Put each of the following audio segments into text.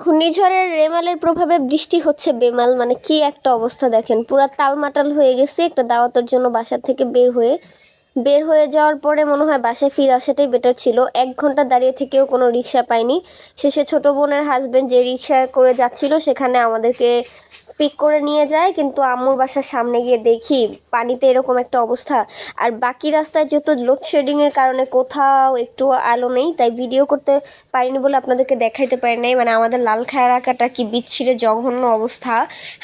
ঘূর্ণিঝড়ের রেমালের প্রভাবে বৃষ্টি হচ্ছে বেমাল, মানে কি একটা অবস্থা দেখেন, পুরা টালমাটাল হয়ে গেছে। একটা দাওয়াতের জন্য বাসা থেকে বের হয়ে যাওয়ার পরে মনে হয় বাসায় ফিরে আসাটাই বেটার ছিল। 1 ঘন্টা দাঁড়িয়ে থেকেও কোনো রিক্সা পাইনি। শেষে ছোট বোনের হাজবেন্ড যে রিক্সা করে যাচ্ছিল সেখানে আমাদেরকে পিক করে নিয়ে যায়, কিন্তু আম্মুর বাসার সামনে গিয়ে দেখি পানিতে এরকম একটা অবস্থা। আর বাকি রাস্তায় যেহেতু লোডশেডিংয়ের কারণে কোথাও একটু আলো নেই, তাই ভিডিও করতে পারিনি বলে আপনাদেরকে দেখাইতে পারি নাই। মানে আমাদের লালখাই এলাকাটা কি বিচ্ছিরে জঘন্য অবস্থা।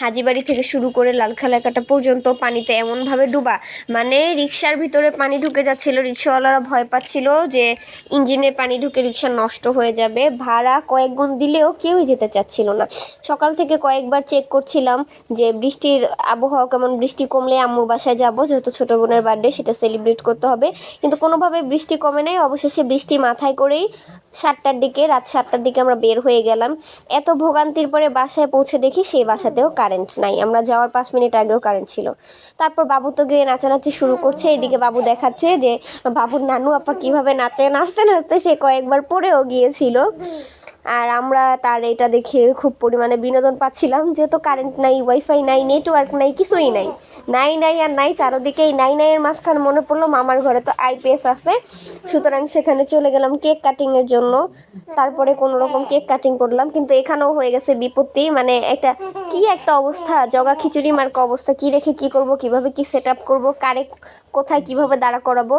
হাজিবাড়ি থেকে শুরু করে লালখাই এলাকাটা পর্যন্ত পানিতে এমনভাবে ডুবা, মানে রিক্সার ভিতরে পানি ঢুকে যাচ্ছিল। রিক্সাওয়ালারা ভয় পাচ্ছিল যে ইঞ্জিনের পানি ঢুকে রিক্সা নষ্ট হয়ে যাবে। ভাড়া কয়েক গুণ দিলেও কেউই যেতে চাচ্ছিল না। সকাল থেকে কয়েকবার চেক করছিলাম যে বৃষ্টির আবহাওয়া কেমন, বৃষ্টি কমলে আম্মুর বাসায় যাব, যেহেতু ছোটো বোনের বার্থডে, সেটা সেলিব্রেট করতে হবে। কিন্তু কোনোভাবে বৃষ্টি কমে নাই। অবশেষে বৃষ্টি মাথায় করেই রাত 7টার দিকে আমরা বের হয়ে গেলাম। এত ভোগান্তির পরে বাসায় পৌঁছে দেখি সেই বাসাতেও কারেন্ট নাই। আমরা যাওয়ার 5 মিনিট আগেও কারেন্ট ছিল। তারপর বাবু তো গিয়ে নাচানাচি শুরু করছে। এদিকে বাবু দেখাচ্ছে যে বাবুর নানু আপা কীভাবে নাচে। নাচতে নাচতে সে কয়েকবার পড়েও গিয়েছিল। আর আমরা তার এটা দেখে খুব পরিমাণে বিনোদন পাচ্ছিলাম, যেহেতু কারেন্ট নাই, ওয়াইফাই নাই, নেটওয়ার্ক নাই, কিছুই নাই। নাই আর নাই, চারোদিকেই নাইয়ের মাঝখানে মনে পড়লো মামার ঘরে তো আইপিএস আছে, সুতরাং সেখানে চলে গেলাম কেক কাটিংয়ের জন্য। তারপরে কোনো রকম কেক কাটিং করলাম, কিন্তু এখানেও হয়ে গেছে বিপত্তি। মানে একটা অবস্থা, জগা খিচুড়ি মার্কা অবস্থা। কি রেখে কি করব, কিভাবে কি সেট আপ করবো, কারে কোথায় কিভাবে দাঁড়া করাবো।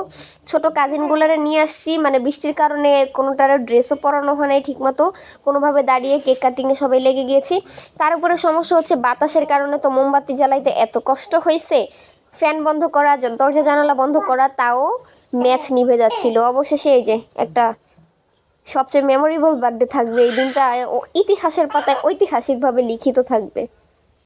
ছোট কাজিনগুলারে নিয়ে আসছি, মানে বৃষ্টির কারণে কোনোটারও ড্রেসও পরানো হয় নাই ঠিকমতো। কোনোভাবে দাঁড়িয়ে কেক কাটিংয়ে সবাই লেগে গিয়েছি। তার উপরে সমস্যা হচ্ছে বাতাসের কারণে তো মোমবাতি জ্বালাইতে এত কষ্ট হয়েছে। ফ্যান বন্ধ করা, দরজা জানালা বন্ধ করা, তাও ম্যাচ নিভে যাচ্ছিল। অবশেষে এই যে একটা সবচেয়ে মেমোরেবল বার্থডে থাকবে এই দিনটা, ইতিহাসের পাতায় ঐতিহাসিকভাবে লিখিত থাকবে।